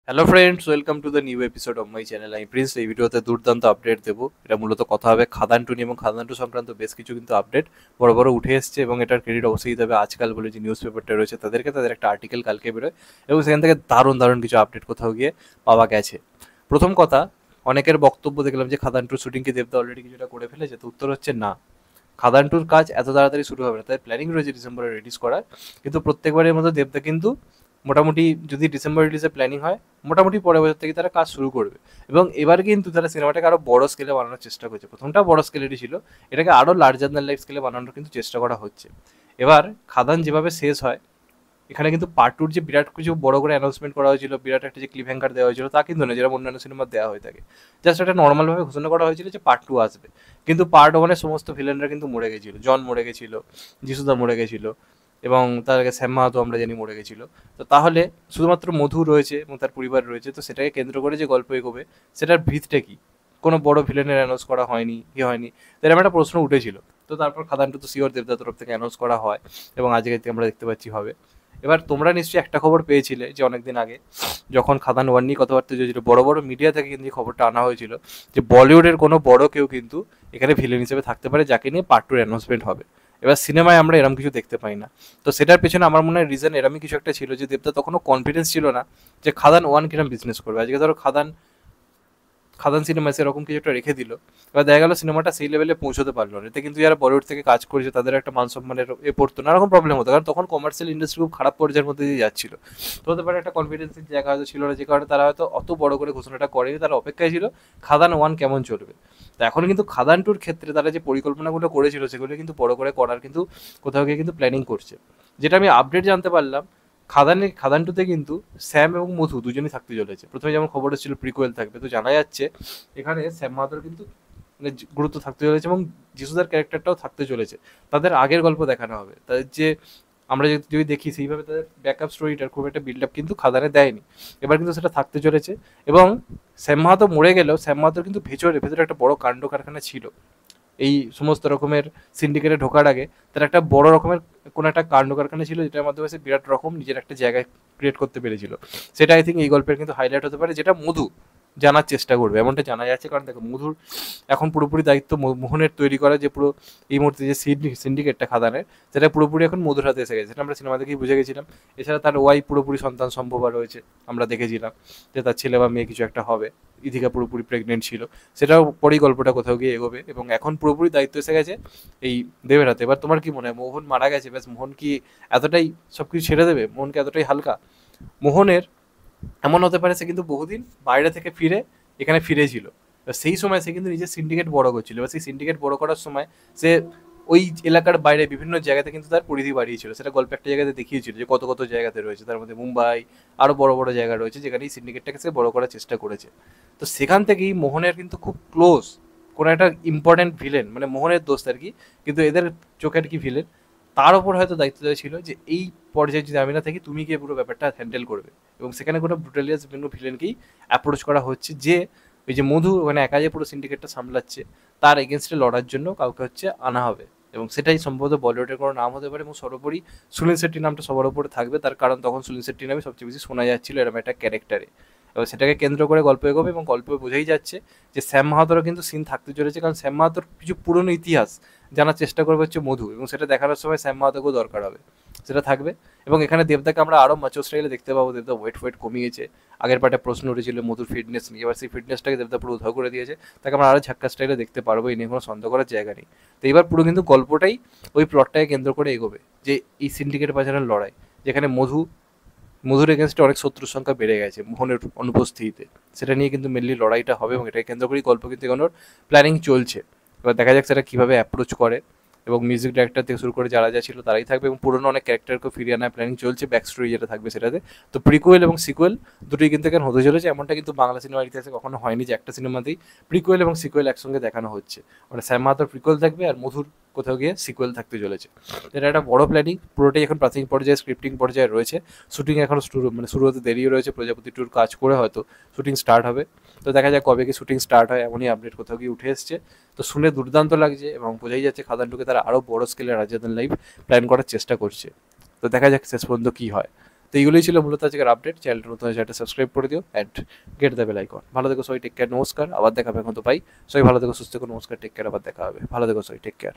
Hello friends, welcome to the new episode of my channel. আমি Prince. এই ভিডিওতে দুর্দান্ত আপডেট দেবো। এটা মূলত কথা হবে খাদান টু নিয়ে এবং খাদান টু সংক্রান্ত বেশ কিছু কিন্তু আপডেট বড় বড় উঠে এসছে, এবং এটার ক্রেডিট অবশ্যই দিতে হবে আজকাল বলে যে নিউজ পেপারটা রয়েছে তাদেরকে। তাদের একটা আর্টিকেল কালকে বেরোয় এবং সেখান থেকে দারুণ দারুণ কিছু আপডেট কোথাও গিয়ে পাওয়া গেছে। প্রথম কথা, অনেকের বক্তব্য দেখলাম যে খাদান টুর শুটিং কি দেবদা অলরেডি কিছুটা করে ফেলেছে। তো উত্তর হচ্ছে না, খাদান টুর কাজ এত তাড়াতাড়ি শুরু হবে না। তাদের প্ল্যানিং রয়েছে ডিসেম্বরে রিলিজ করার, কিন্তু প্রত্যেকবারের মতো দেবদা কিন্তু মোটামুটি যদি ডিসেম্বর রিলিজের প্ল্যানিং হয়, মোটামুটি পরের বছর থেকে তারা কাজ শুরু করবে। এবং এবার কিন্তু তারা সিনেমাটাকে আরও বড় স্কেলে বানানোর চেষ্টা করছে। প্রথমটা বড় স্কেলেরই ছিল, এটাকে আরও লার্জার দ্যান লাইফ স্কেলে বানানোর কিন্তু চেষ্টা করা হচ্ছে। এবার খাদান যেভাবে শেষ হয়, এখানে কিন্তু পার্ট টুর যে বিরাট কিছু বড় করে অ্যানাউন্সমেন্ট করা হয়েছিল, বিরাট একটা যে ক্লিপ হ্যাঙ্গার দেওয়া হয়েছিল, তা কিন্তু না, যেরকম অন্যান্য সিনেমা দেওয়া হয়ে থাকে। জাস্ট একটা নর্মালভাবে ঘোষণা করা হয়েছিল যে পার্ট টু আসবে। কিন্তু পার্ট ওয়ানের সমস্ত ভিলেনরা কিন্তু মরে গেছিল। জন মরে গেছিল, যিশুদা মরে গেছিল, এবং তার আগে শ্যাম মাহাতো আমরা জানি মরে গেছিল। তো তাহলে শুধুমাত্র মধু রয়েছে এবং তার পরিবার রয়েছে, তো সেটাকে কেন্দ্র করে যে গল্প এগোবে সেটার ভিতটা কি? কোনো বড় ভিলেনের অ্যানাউন্স করা হয়নি, কি হয়নি, এরকম একটা প্রশ্ন উঠেছিল। তো তারপর খাদান টু তো শিওর দেবদার তরফ থেকে অ্যানাউন্স করা হয়, এবং আজকে আমরা দেখতে পাচ্ছি হবে। এবার তোমরা নিশ্চয়ই একটা খবর পেয়েছিলে যে অনেকদিন আগে যখন খাদান ওয়ান নিয়ে কথাবার্তা চলছিল, বড় বড় মিডিয়া থেকে কিন্তু এই খবরটা আনা হয়েছিল যে বলিউডের কোনো বড় কেউ কিন্তু এখানে ভিলেন হিসেবে থাকতে পারে, যাকে নিয়ে পার্ট টুর অ্যানাউন্সমেন্ট হবে। এবার সিনেমায় আমরা এরকম কিছু দেখতে পাই না। তো সেটার পেছনে আমার মনে হয় রিজন এরমই কিছু একটা ছিল, যে দেবদা তখনও কনফিডেন্স ছিল না যে খাদান ওয়ান কিরম বিজনেস করবে। আজকে ধরো খাদান খাদান সিনেমা সেরকম কিছু একটা রেখে দিল, এবার দেখা গেল সিনেমাটা সেই লেভেলে পৌঁছতে পারলো না। এতে কিন্তু যারা বলিউড থেকে কাজ করেছে তাদের একটা মান সম্মানের পড়তো, নানা রকম প্রবলেম হতো, কারণ তখন কমার্শিয়াল ইন্ডাস্ট্রি খুব খারাপ পর্যায়ের মধ্যে দিয়ে যাচ্ছিল। তো হতে পারে একটা কনফিডেন্সের জায়গা হয়তো ছিল না, যে কারণে তারা হয়তো অত বড় করে ঘোষণাটা করেনি। তারা অপেক্ষায় ছিল খাদান ওয়ান কেমন চলবে। তো এখন কিন্তু খাদান টুর ক্ষেত্রে তারা যে পরিকল্পনাগুলো করেছিল সেগুলো কিন্তু বড় করে করার কিন্তু কোথাও গিয়ে কিন্তু প্ল্যানিং করছে। যেটা আমি আপডেট জানতে পারলাম, খাদান টুতে কিন্তু স্যাম এবং মধু দুজনেই থাকতে চলেছে। প্রথমে যেমন খবর ছিল প্রিকুয়েল থাকবে, তো জানা যাচ্ছে এখানে শ্যাম মাহাতোর কিন্তু মানে গুরুত্ব থাকতে চলেছে, এবং যিশুদার ক্যারেক্টারটাও থাকতে চলেছে। তাদের আগের গল্প দেখানো হবে, তাদের যে আমরা যদি দেখি সেইভাবে তাদের ব্যাকআপ স্টোরিটার খুব একটা বিল্ড আপ কিন্তু খাদানে দেয়নি। এবার কিন্তু সেটা থাকতে চলেছে। এবং শ্যাম মাহাতো মরে গেলেও শ্যাম মাহাতোর কিন্তু ভেতরে ভেতরে একটা বড় কাণ্ড কারখানা ছিল। এই সমস্ত রকমের সিন্ডিকেটে ঢোকার আগে তার একটা বড় রকমের কোনো একটা কাণ্ড কারখানা ছিল, যেটার মাধ্যমে সে বিরাট রকম নিজের একটা জায়গায় ক্রিয়েট করতে পেরেছিল। সেটা আই থিঙ্ক এই গল্পের কিন্তু হাইলাইট হতে পারে, যেটা মধু জানার চেষ্টা করবে, এমনটা জানা যাচ্ছে। কারণ দেখো, মধুর এখন পুরোপুরি দায়িত্ব মোহনের তৈরি করা, যে পুরো এই মুহূর্তে যে সিন্ডিকেটটা খাদানের, সেটা পুরোপুরি এখন মধুর হাতে এসে গেছে। সেটা আমরা সিনেমা দেখেই বুঝে গেছিলাম। এছাড়া তার ওয়াই পুরোপুরি সন্তান সম্ভবা রয়েছে, আমরা দেখেছিলাম যে তার ছেলে বা মেয়ে কিছু একটা হবে। ইথিকা পুরোপুরি প্রেগনেন্ট ছিল, সেটাও পরেই গল্পটা কোথাও গিয়ে এগোবে, এবং এখন পুরোপুরি দায়িত্ব এসে গেছে এই দেবের হাতে। এবার তোমার কি মনে হয়, মোহন মারা গেছে ব্যাস, মোহন কি এতটাই সব কিছু ছেড়ে দেবে? মোহনকে এতটাই হালকা? মোহনের এমন হতে পারে সে কিন্তু বহুদিন বাইরে থেকে ফিরে এখানে ফিরেছিল। সেই সময় সে কিন্তু নিজের সিন্ডিকেট বড় করছিল, এবার সেই সিন্ডিকেট বড় করার সময় সে ওই এলাকার বাইরে বিভিন্ন জায়গাতে কিন্তু তার পরিধি বাড়িয়েছিল। সেটা গল্প একটা জায়গাতে দেখিয়েছিল যে কত কত জায়গাতে রয়েছে, তার মধ্যে মুম্বাই আরও বড় বড় জায়গা রয়েছে যেখানে এই সিন্ডিকেটটাকে সে বড় করার চেষ্টা করেছে। তো সেখান থেকেই মোহনের কিন্তু খুব ক্লোজ কোনো একটা ইম্পর্ট্যান্ট ভিলেন, মানে মোহনের দোস্ত আর কি, কিন্তু এদের চোখের কি ভিলেন, তার ওপর হয়তো দায়িত্ব দেওয়া ছিল যে এই পর্যায়ে যদি আমি না থাকি তুমি গিয়ে পুরো ব্যাপারটা হ্যান্ডেল করবে। এবং সেখানে কোনো ব্রুটালিয়াস বিভিন্ন ভিলেনকেই অ্যাপ্রোচ করা হচ্ছে, যে ওই যে মধু মানে একা যে পুরো সিন্ডিকেটটা সামলাচ্ছে, তার এগেনস্টে লড়ার জন্য কাউকে হচ্ছে আনা হবে। এবং সেটাই সম্ভবত বলিউডের কোনো নাম হতে পারে, এবং সর্বোপরি সুনীল শেট্টির নামটা সবার উপরে থাকবে, তার কারণ তখন সুনীল শেট্টির নামে সবচেয়ে বেশি শোনা যাচ্ছিল এরকম একটা ক্যারেক্টারে। এবার সেটাকে কেন্দ্র করে গল্প এগোবে, এবং গল্পে বোঝাই যাচ্ছে যে শ্যাম মাহাতোরও কিন্তু সিন থাকতে চলেছে, কারণ শ্যাম মাহাতোর কিছু পুরনো ইতিহাস জানার চেষ্টা করবে হচ্ছে মধু, এবং সেটা দেখানোর সময় শ্যাম মাহাতোকেও দরকার হবে, সেটা থাকবে। এবং এখানে দেবদাকে আমরা আরও মাচো স্টাইলে দেখতে পাবো। দেবদা ওয়েট কমিয়েছে। আগের পার্টে প্রশ্ন উঠেছিল মধুর ফিটনেস নিয়ে, এবার সেই ফিটনেসটাকে দেবদা পুরো উধাও করে দিয়েছে। তাকে আমরা আরও ঝাক্কা স্টাইলে দেখতে পারবো, এই নিয়ে কোনো সন্দেহ করার জায়গা নেই। তো এবার পুরো কিন্তু গল্পটাই ওই প্লটটাকে কেন্দ্র করে এগোবে, যে এই সিন্ডিকেট বাজারের লড়াই, যেখানে মধুর এগেনস্টে অনেক শত্রুর সংখ্যা বেড়ে গেছে মোহনের অনুপস্থিতিতে। সেটা নিয়ে কিন্তু মেনলি লড়াইটা হবে, এবং এটাকে কেন্দ্র করেই গল্প কিন্তু এগোনোর প্ল্যানিং চলছে। এবার দেখা যাক সেটা কীভাবে অ্যাপ্রোচ করে। এবং মিউজিক ডাইরেক্টর থেকে শুরু করে যারা যা ছিল তারাই থাকবে, এবং পুরনো অনেক ক্যারেক্টারকে ফিরিয়ে আনার প্ল্যানিং চলছে, ব্যাক স্টোরি যেটা থাকবে সেটাতে। তো প্রিকুয়েল এবং সিকুয়েল দুটোই কিন্তু এখানে হতে চলেছে। এমনটা কিন্তু বাংলা সিনেমার ইতিহাসে কখনো হয়নি যে একটা সিনেমাতেই প্রিকুয়েল এবং সিকুয়েল একসঙ্গে দেখানো হচ্ছে। মানে শ্যাম মাহাতোর প্রিকুয়েল থাকবে আর মধুর কোথাও গিয়ে সিকুয়েল থাকতে চলেছে। এটা একটা বড় প্ল্যানিং, পুরোটাই এখন প্রাথমিক পর্যায়ে স্ক্রিপ্টিং পর্যায়ে রয়েছে। শুটিং এখন শুরু হতে দেরিও রয়েছে, প্রজাপতি টুর কাজ করে হয়তো শুটিং স্টার্ট হবে। তো দেখা যাক কবে কি শুটিং স্টার্ট হয়, এমনই আপডেট কোথাও গিয়ে উঠে এসছে। তো শুনে দুর্দান্ত লাগছে, এবং বোঝাই যাচ্ছে খাদান টুকে তারা আরও বড় স্কেলে রাজার লাইভ প্ল্যান করার চেষ্টা করছে। তো দেখা যাক শেষ পর্যন্ত কী হয়। তো এইগুলোই ছিল মূলত আজকের আপডেট। চ্যানেলটা নতুন চ্যানেলটা সাবস্ক্রাইব করে দিও and get the bell icon. ভালো থেকো সবাই, টেক কেয়ার, নমস্কার, আবার দেখা হবে এখন তো পাই। সবাই ভালো থেকো, সুস্থ থেকো, নমস্কার, টেক কেয়ার, আবার দেখা হবে। ভালো থেকো সবাই, টেক কেয়ার।